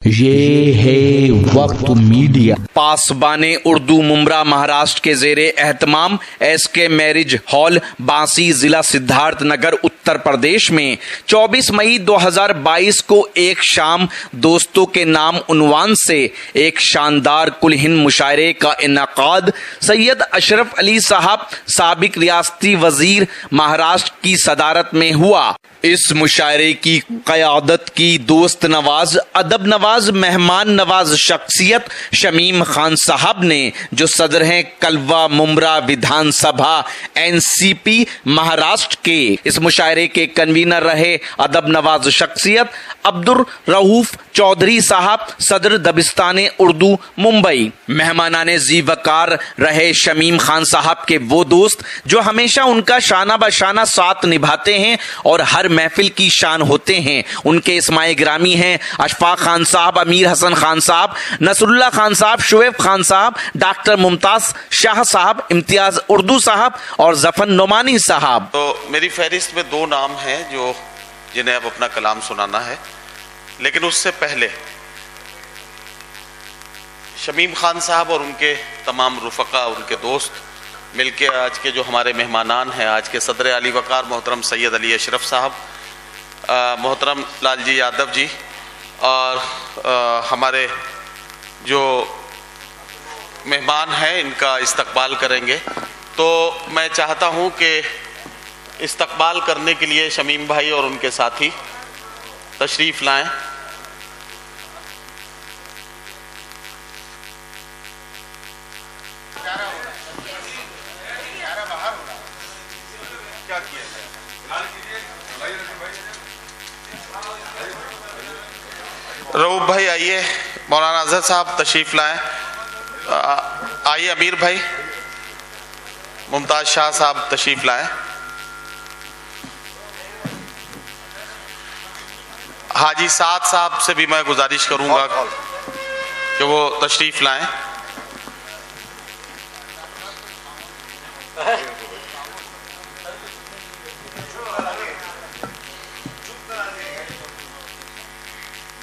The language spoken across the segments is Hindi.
ये है वक्त मीडिया। पासबाने उर्दू मुमरा महाराष्ट्र के जेरे एहतमाम एसके मैरिज हॉल बांसी जिला सिद्धार्थनगर उत्तर प्रदेश में 24 मई 2022 को एक शाम दोस्तों के नाम उन्वान से एक शानदार कुल हिंद मुशायरे का इनकाद सैयद अशरफ अली साहब साबिक रियासती वजीर महाराष्ट्र की सदारत में हुआ। इस मुशायरे की क़यादत की दोस्त नवाज, अदब नवाज, मेहमान नवाज शख्सियत शमीम खान साहब ने, जो सदर हैं कलवा मुमरा विधानसभा एनसीपी महाराष्ट्र के। इस मुशायरे के कन्वीनर रहे अदब नवाज शख्सियत अब्दुल रऊफ चौधरी साहब, सदर दबिस्तान उर्दू मुंबई। मेहमानाने जी वकार रहे शमीम खान साहब के वो दोस्त जो हमेशा उनका शाना बशाना साथ निभाते हैं और हर महफिल की शान होते हैं। उनके इस्माए ग्रामी हैं अशफाक खान साहब, अमीर हसन खान साहब, नसरुल्लाह खान साहब, शुएब खान साहब, डॉक्टर मुमताज शाह साहब, इम्तियाज उर्दू साहब और जफर नोमानी साहब। तो मेरी फहरिस्त में दो नाम हैं जो जिन्हें अब अपना कलाम सुनाना है, लेकिन उससे पहले शमीम खान साहब और उनके तमाम रुफका, उनके दोस्त मिलके आज के जो हमारे मेहमानान हैं, आज के सदर आली वकार मोहतरम सैयद अली अशरफ साहब, मोहतरम लालजी यादव जी और हमारे जो मेहमान हैं इनका इस्तकबाल करेंगे। तो मैं चाहता हूं कि इस्तकबाल करने के लिए शमीम भाई और उनके साथी तशरीफ लाएं। रऊफ भाई आइए, मौलाना अजहर साहब तशरीफ लाएं, आइए अमीर भाई, मुमताज शाह साहब तशरीफ लाएं, हाजी साद साहब से भी मैं गुजारिश करूंगा कि वो तशरीफ लाएं।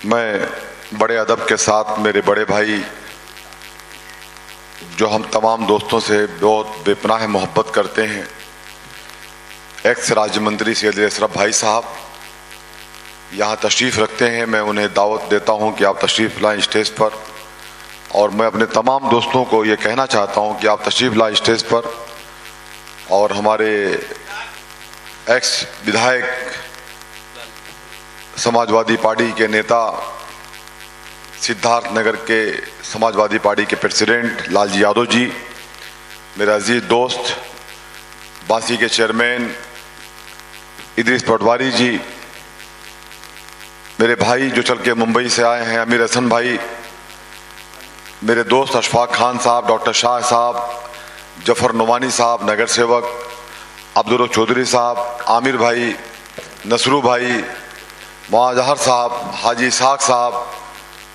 मैं बड़े अदब के साथ मेरे बड़े भाई जो हम तमाम दोस्तों से बहुत बेपनाह मोहब्बत करते हैं, एक्स राज्य मंत्री सैयद अशरफ भाई साहब यहाँ तशरीफ़ रखते हैं। मैं उन्हें दावत देता हूँ कि आप तशरीफ़ लाएं स्टेज पर, और मैं अपने तमाम दोस्तों को ये कहना चाहता हूँ कि आप तशरीफ़ लाएं स्टेज पर। और हमारे एक्स विधायक समाजवादी पार्टी के नेता, सिद्धार्थनगर के समाजवादी पार्टी के प्रेसिडेंट लालजी यादव जी, मेरा अजीज दोस्त बांसी के चेयरमैन इदरीस पटवारी जी, मेरे भाई जो चल के मुंबई से आए हैं अमीर हसन भाई, मेरे दोस्त अशफाक खान साहब, डॉक्टर शाह साहब, जफर नोमानी साहब, नगर सेवक अब्दुल चौधरी साहब, आमिर भाई, नसरू भाई, मुआजहर साहब, हाजी इसहाक साहब,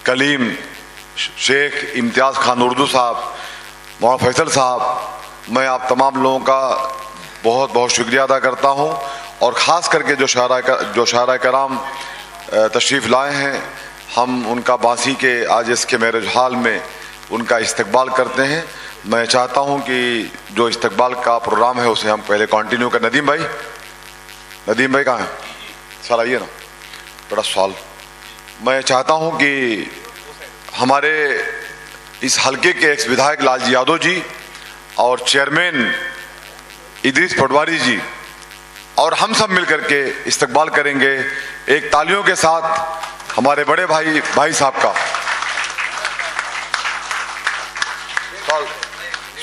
कलीम शेख, इम्तियाज खान उर्दू साहब, मौलाना फैसल साहब, मैं आप तमाम लोगों का बहुत बहुत शुक्रिया अदा करता हूं। और ख़ास करके जो शायरा कराम तशरीफ़ लाए हैं, हम उनका बांसी के आज इसके मैरिज हॉल में उनका इस्तकबाल करते हैं। मैं चाहता हूं कि जो इस्तकबाल का प्रोग्राम है उसे हम पहले कंटिन्यू करें। नदीम भाई कहाँ हैं? सर आइए ना, बड़ा सवाल। मैं चाहता हूं कि हमारे इस हलके के एक्स विधायक लालजी यादव जी और चेयरमैन इदरीस पटवारी जी और हम सब मिलकर के इस्तकबाल करेंगे एक तालियों के साथ हमारे बड़े भाई साहब का।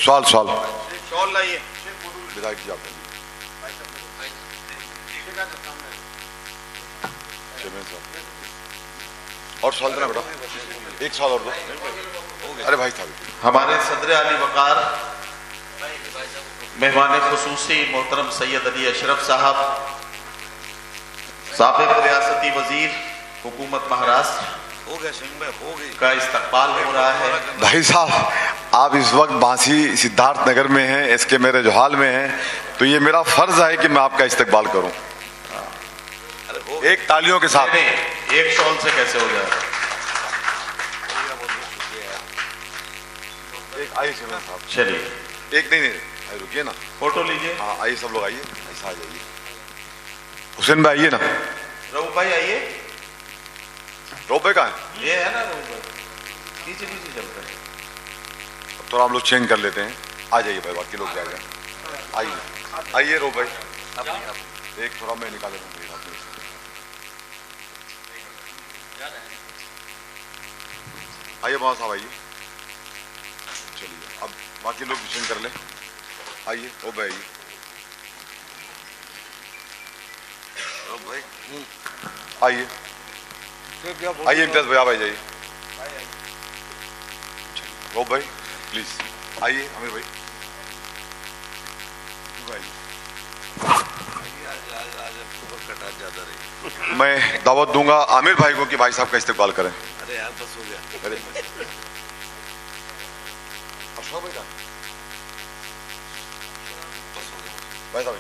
सवाल लाइए विधायक जी, आप और सवाल देना बेटा, एक सवाल और दो। अरे भाई साहब, हमारे सदर आली वकार मेहमान खुसूसी मोहतरम सैयद अली अशरफ साहब, साबिक रियासती वजीर हुकूमत महाराष्ट्र का इस्तकबाल हो रहा है। भाई साहब, आप इस वक्त बांसी सिद्धार्थनगर में हैं, इसके मेरे जहाल में हैं, तो ये मेरा फर्ज है कि मैं आपका इस्तकबाल करूं एक तालियों के साथ। एक शॉल से कैसे हो जाएगा? आइए सिमरन साहब। चलिए एक नहीं आइए, रुकिए ना। फोटो लीजिए। हाँ आइए सब लोग आइए, ऐसा आ जाइए। हुसैन भाई आइए ना। रऊफ भाई आइए। रोप भाई कहाँ है? ये है ना रऊफ भाई, पीछे पीछे चल रहे हैं। अब थोड़ा हम लोग चेंज कर लेते हैं। आ जाइए भाई, बाकी लोग क्या जाए। आइए आइए रोप भाई, एक थोड़ा मैं निकाल लेता हूँ। आइए वहाँ साहब आइए। चलिए अब बाकी लोग चेंज कर ले। आइए ओ भाई आइए आइए इम्तियाज भाई, आप आ जाइए। ओ भाई प्लीज आइए। आमिर भाई मैं दावत दूंगा आमिर भाई को कि भाई साहब का इस्तेकबाल करें। अरे यार बस हो गया। अरे अशोक भाई का भाई साहब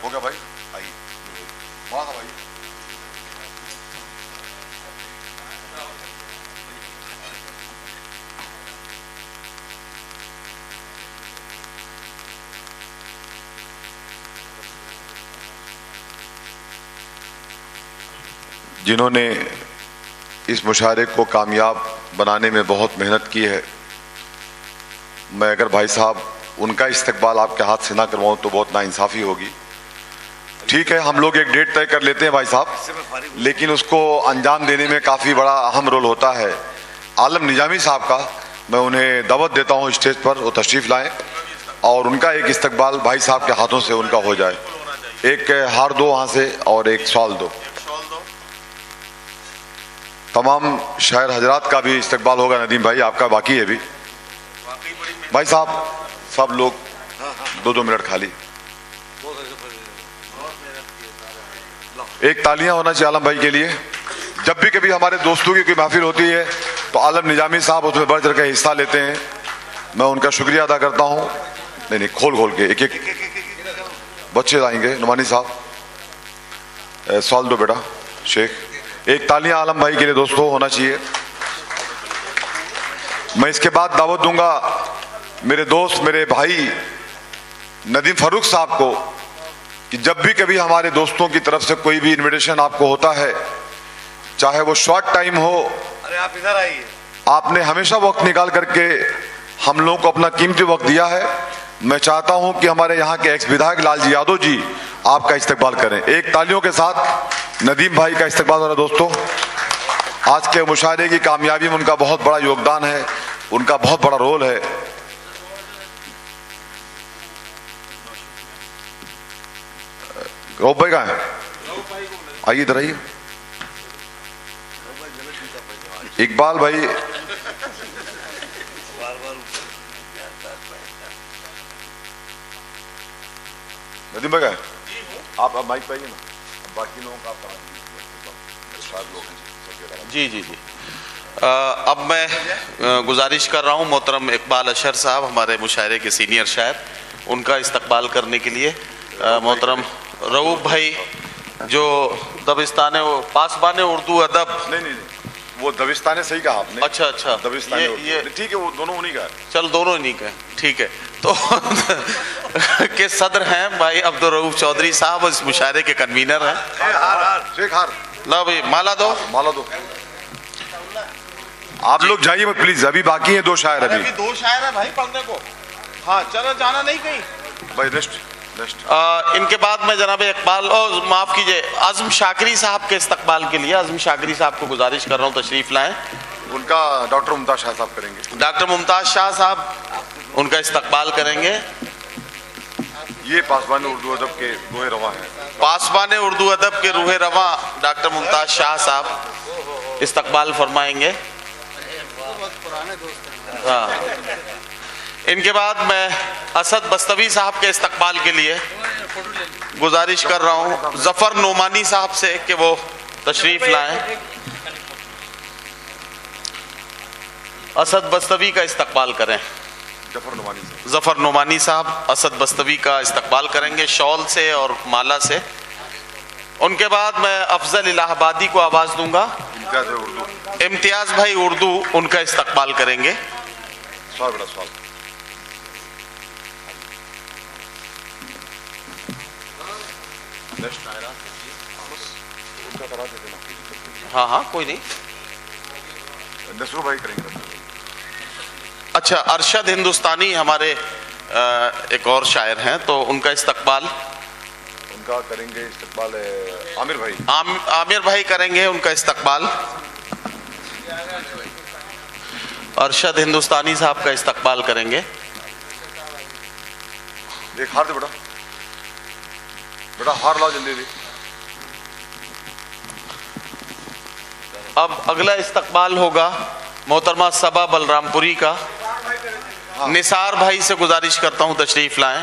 हो गया भाई। आइए वहाँ साहब आइए। जिन्होंने इस मुशायरे को कामयाब बनाने में बहुत मेहनत की है, मैं अगर भाई साहब उनका इस्तकबाल आपके हाथ से ना करवाऊं तो बहुत नाइंसाफ़ी होगी। ठीक है, हम लोग एक डेट तय कर लेते हैं भाई साहब, लेकिन उसको अंजाम देने में काफ़ी बड़ा अहम रोल होता है आलम निजामी साहब का। मैं उन्हें दावत देता हूं स्टेज पर, वो तशरीफ़ लाएं और उनका एक इस्तकबाल भाई साहब के हाथों से उनका हो जाए। एक हार दो वहाँ से और एक सॉल दो। तमाम शायर हजरात का भी इस्तकबाल होगा। नदीम भाई आपका बाकी है भी। भाई साहब सब लोग 2-2 मिनट खाली। एक तालियां होना चाहिए आलम भाई के लिए। जब भी कभी हमारे दोस्तों की कोई महफिल होती है तो आलम निजामी साहब उसमें बढ़ चढ़ के हिस्सा लेते हैं। मैं उनका शुक्रिया अदा करता हूं। नहीं नहीं, खोल खोल के एक एक बच्चे आएंगे। नुमानी साहब सॉल दो बेटा। शेख एक तालियां आलम भाई के लिए दोस्तों होना चाहिए। मैं इसके बाद दावत दूंगा मेरे दोस्त मेरे भाई नदीम फारूक साहब को कि जब भी कभी हमारे दोस्तों की तरफ से कोई भी इनविटेशन आपको होता है, चाहे वो शॉर्ट टाइम हो, अरे आप इधर आइए। आपने हमेशा वक्त निकाल करके हम लोगों को अपना कीमती वक्त दिया है। मैं चाहता हूं कि हमारे यहाँ के एक्स विधायक लालजी यादव जी आपका इस्तकबाल करें। एक तालियों के साथ नदीम भाई का इस्तकबाल हो रहा है। दोस्तों आज के मुशायरे की कामयाबी में उनका बहुत बड़ा योगदान है, उनका बहुत बड़ा रोल है। रऊफ भाई कहाँ है? आइए इधर आइए। इकबाल भाई नदीम भाई कहाँ है? आप अब माइक पे आइए ना। अब बाकी लोगों का जी जी जी। अब मैं गुजारिश कर रहा हूँ मोहतरम इकबाल अशर साहब, हमारे मुशायरे के सीनियर शायर, उनका इस्तकबाल करने के लिए मोहतरम रऊफ भाई जो दबिस्तान पासबान उर्दू अदब। नहीं, वो दबिस्तान सही कहा आपने। अच्छा अच्छा, दबिस्तान ये ठीक है, वो दोनों उन्हीं का है। चल दोनों इन्हीं का है, ठीक है। तो के सदर हैं भाई अब्दुल रऊफ चौधरी साहब, इस मुशायरे के कन्वीनर हैं। शेख हार ला भाई माला दो, माला दो। आप लोग जाइए मत प्लीज, अभी बाकी हैं 2 शायर। अभी 2 शायर है भाई पढ़ने को। हाँ चलो, जाना नहीं कहीं भाई। नेक्स्ट इनके बाद में जनाब इकबाल और माफ कीजिए आजम शाकरी साहब के इस्तकबाल के लिए आजम शाकरी साहब को गुजारिश कर रहा हूँ तशरीफ लाएं। उनका डॉक्टर मुमताज शाह साहब करेंगे। डॉक्टर मुमताज शाह साहब उनका इस्तकबाल करेंगे। ये पासबान उर्दू अदब के रूहे रवा हैं। पासबान उर्दू अदब के रूहे रवा डॉक्टर मुमताज शाह साहब इस्तकबाल फरमाएंगे। हाँ, इनके बाद मैं असद बस्तवी साहब के इस्तकबाल के लिए गुजारिश कर रहा हूँ जफर नोमानी साहब से कि वो तशरीफ लाएं। असद बस्तवी का इस्तकबाल करें। जफर नोमानी साहब असद बस्तवी का इस्तकबाल करेंगे शॉल से और माला से। उनके बाद मैं अफजल इलाहाबादी को आवाज दूंगा। इम्तियाज भाई उर्दू उनका इस्तकबाल करेंगे। हाँ हाँ कोई नहीं। नसरू भाई करेंगे। अच्छा, अरशद हिंदुस्तानी हमारे एक और शायर हैं, तो उनका इस्तकबाल उनका करेंगे। इस्तकबाल आमिर भाई। आमिर भाई करेंगे उनका इस्तकबाल। अरशद हिंदुस्तानी साहब का इस्तकबाल करेंगे। एक हार दे बेटा, बेटा हार लाओ जल्दी। अब अगला इस्तकबाल होगा मोहतरमा सबा बलरामपुरी का। निसार भाई से गुजारिश करता हूं तशरीफ लाएं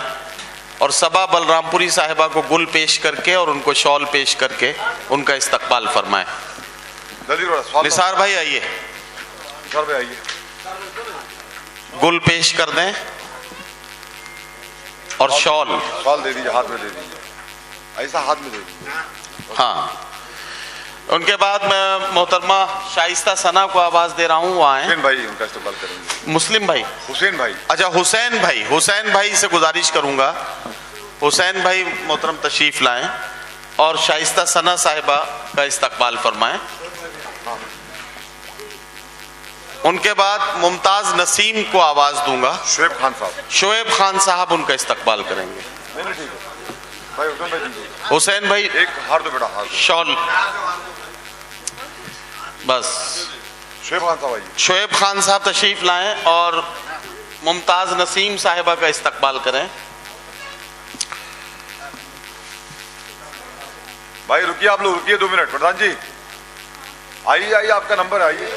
और सबा बलरामपुरी साहिबा को गुल पेश करके और उनको शॉल पेश करके उनका इस्तकबाल फरमाएं। निसार भाई आइए, आइए, गुल पेश कर दें और शॉल दे दीजिए, हाथ में दे दीजिए, ऐसा हाथ में दे दीजिए। हाँ, उनके बाद मैं मोहतरमा शाइस्ता सना को आवाज दे रहा हूँ, वो आए। हुसैन भाई उनका इस्तेमाल करेंगे। मुस्लिम भाई, हुसैन भाई। अच्छा हुसैन भाई से गुजारिश करूंगा, हुसैन भाई मोहतरम तशरीफ लाएं और शाइस्ता सना साहिबा का इस्तकबाल फरमाएं। उनके बाद मुमताज नसीम को आवाज दूंगा। शोएब खान साहब उनका इस्तकबाल करेंगे। भाई हुसैन भाई एक हार दो बेटा, हार दो। शॉल बस। शोएब खान साहब तशरीफ लाएं और मुमताज नसीम साहिबा का इस्तकबाल करें। भाई रुकिए, आप लोग रुकिए 2 मिनट। प्रधान जी आइए, आपका नंबर आइए।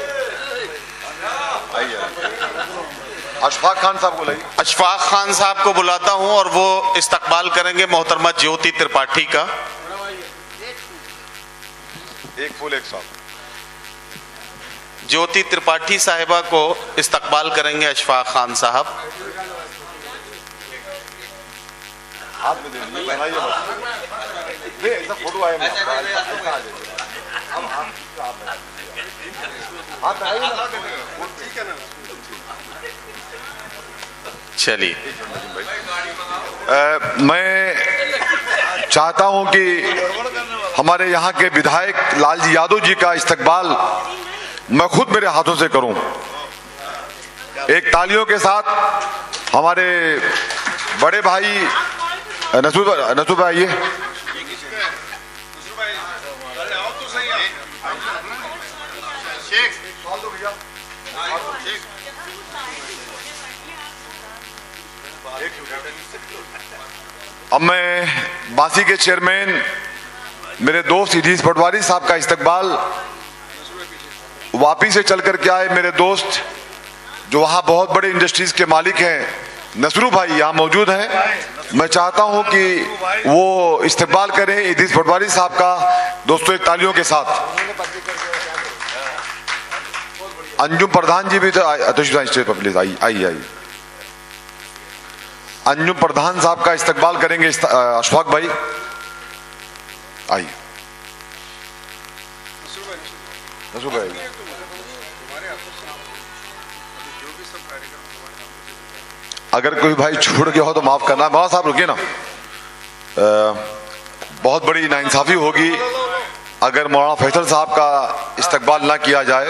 अशफाक खान साहब को लाइए। अशफाक खान साहब को बुलाता हूं और वो इस्तकबाल करेंगे मोहतरमा ज्योति त्रिपाठी का। एक फूल एक साथ। ज्योति त्रिपाठी साहिबा को इस्तकबाल करेंगे अशफाक खान साहब। हाथ में दे दीजिए, बनाइए बस। ऐसा फोटो आए चलिए, मैं चाहता हूं कि हमारे यहाँ के विधायक लालजी यादव जी का इस्तकबाल मैं खुद मेरे हाथों से करूं। एक तालियों के साथ हमारे बड़े भाई नसूर भाई आइए। अब मैं बासी के चेयरमैन मेरे दोस्त इदरीस पटवारी साहब का इस्तकबाल, वापी से चल कर के आए मेरे दोस्त जो वहाँ बहुत बड़े इंडस्ट्रीज के मालिक हैं, नसरू भाई यहाँ मौजूद हैं। मैं चाहता हूँ कि वो इस्तकबाल करें इदरीस पटवारी साहब का। दोस्तों एक तालियों के साथ। अंजुम प्रधान जी भी तो स्टेज पर प्लीज आइए। अंजुम प्रधान साहब का इस्तकबाल करेंगे अशफाक भाई, आइए। नसरू भाई अगर कोई भाई छूट गया हो तो माफ करना। बाबा साहब रुकिए ना, बहुत बड़ी नाइंसाफी होगी अगर मौलाना फैसल साहब का इस्तकबाल ना किया जाए।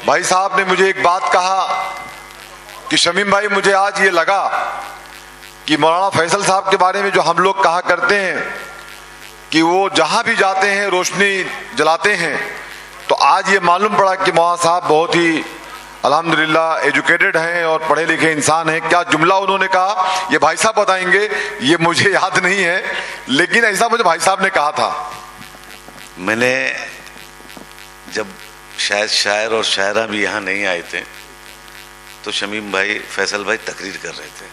भाई साहब ने मुझे एक बात कहा कि शमीम भाई मुझे आज ये लगा कि मौलाना फैसल साहब के बारे में जो हम लोग कहा करते हैं कि वो जहां भी जाते हैं रोशनी जलाते हैं, तो आज ये मालूम पड़ा कि मौलाना साहब बहुत ही अल्हम्दुलिल्लाह एजुकेटेड हैं और पढ़े लिखे इंसान हैं। क्या जुमला उन्होंने कहा ये भाई साहब बताएंगे, ये मुझे याद नहीं है, लेकिन ऐसा मुझे भाई साहब ने कहा था। मैंने जब शायद शायर और शायरा भी यहाँ नहीं आए थे तो शमीम भाई फैसल भाई तकरीर कर रहे थे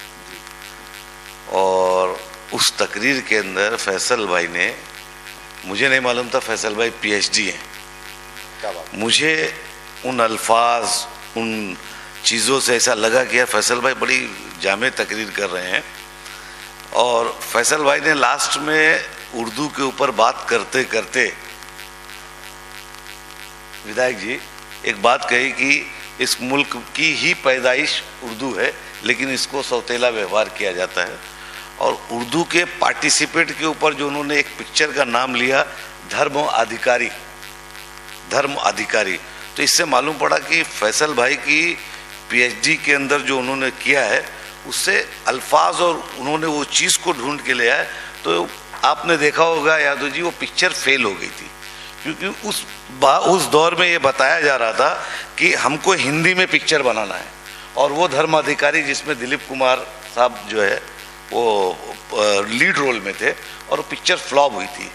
और उस तकरीर के अंदर फैसल भाई ने, मुझे नहीं मालूम था फैसल भाई पीएचडी हैं। क्या बात? मुझे उन अल्फाज उन चीज़ों से ऐसा लगा कि यार फैसल भाई बड़ी जामे तकरीर कर रहे हैं। और फैसल भाई ने लास्ट में उर्दू के ऊपर बात करते करते विधायक जी एक बात कही कि इस मुल्क की ही पैदाइश उर्दू है लेकिन इसको सौतेला व्यवहार किया जाता है। और उर्दू के पार्टिसिपेट के ऊपर जो उन्होंने एक पिक्चर का नाम लिया धर्म अधिकारी, तो इससे मालूम पड़ा कि फैसल भाई की पीएचडी के अंदर जो उन्होंने किया है उससे अल्फाज और उन्होंने वो चीज़ को ढूंढ के ले आए। तो आपने देखा होगा यादव जी, वो पिक्चर फेल हो गई थी क्योंकि उस दौर में ये बताया जा रहा था कि हमको हिंदी में पिक्चर बनाना है, और वो धर्म अधिकारी जिसमें दिलीप कुमार साहब जो है वो लीड रोल में थे, और वो पिक्चर फ्लॉप हुई थी।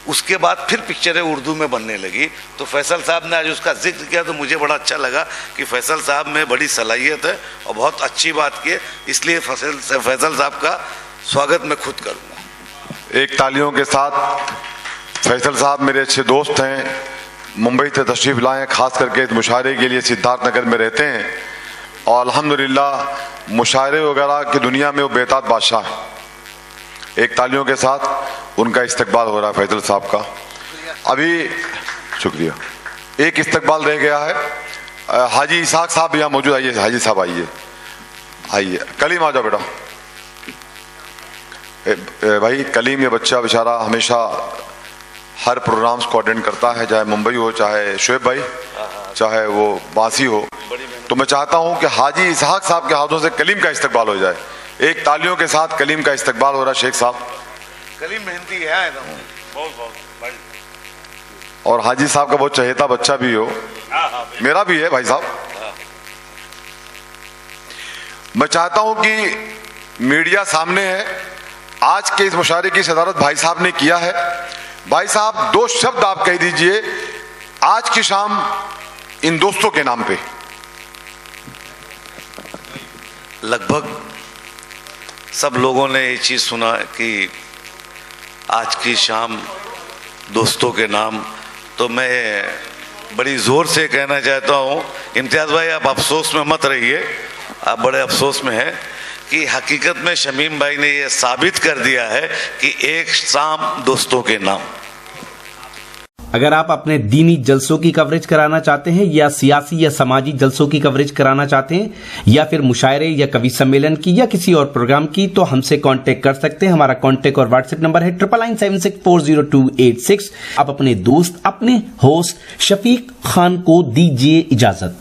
उसके बाद फिर पिक्चरें उर्दू में बनने लगी। तो फैसल साहब ने आज उसका जिक्र किया तो मुझे बड़ा अच्छा लगा कि फैसल साहब में बड़ी सलाहियत है और बहुत अच्छी बात की है, इसलिए फैसल साहब का स्वागत मैं खुद करूँगा। एक तालियों के साथ फैसल साहब मेरे अच्छे दोस्त हैं, मुंबई से तशरीफ़ लाए, खास करके इस मुशायरे के लिए सिद्धार्थनगर में रहते हैं, और अल्हम्दुलिल्लाह मुशायरे वगैरह की दुनिया में वो बेताज बादशाह हैं। एक तालियों के साथ उनका इस्तकबाल हो रहा है फैसल साहब का। अभी शुक्रिया, एक इस्तकबाल रह गया है। हाजी इसाक साहब यहाँ मौजूद, आइए हाजी साहब, आइए कलीम आ जाओ बेटा। भाई कलीम ये बच्चा बेचारा हमेशा हर प्रोग्राम्स को अटेंड करता है, चाहे मुंबई हो, चाहे शुएब भाई, चाहे वो बांसी हो। तो मैं चाहता हूं कि हाजी इसहाक साहब के हाथों से कलीम का इस्तकबाल हो जाए। एक तालियों के साथ कलीम का इस्तकबाल हो रहा है। शेख साहब, कलीम मेहनती है बहुत, और हाजी साहब का बहुत चहेता बच्चा भी हो, मेरा भी है भाई साहब। मैं चाहता हूं कि मीडिया सामने है, आज के इस मुशायरे की सदारत भाई साहब ने किया है। भाई साहब, दो शब्द आप कह दीजिए आज की शाम इन दोस्तों के नाम पे। लगभग सब लोगों ने ये चीज़ सुना कि आज की शाम दोस्तों के नाम, तो मैं बड़ी ज़ोर से कहना चाहता हूँ, इम्तियाज़ भाई आप अफसोस में मत रहिए, आप बड़े अफसोस में हैं कि हकीकत में शमीम भाई ने ये साबित कर दिया है कि एक शाम दोस्तों के नाम। अगर आप अपने दीनी जलसों की कवरेज कराना चाहते हैं, या सियासी या समाजी जलसों की कवरेज कराना चाहते हैं, या फिर मुशायरे या कवि सम्मेलन की या किसी और प्रोग्राम की, तो हमसे कांटेक्ट कर सकते हैं। हमारा कांटेक्ट और व्हाट्सएप नंबर है 9976400286। आप अपने दोस्त, अपने होस्ट शफीक खान को दीजिए इजाजत।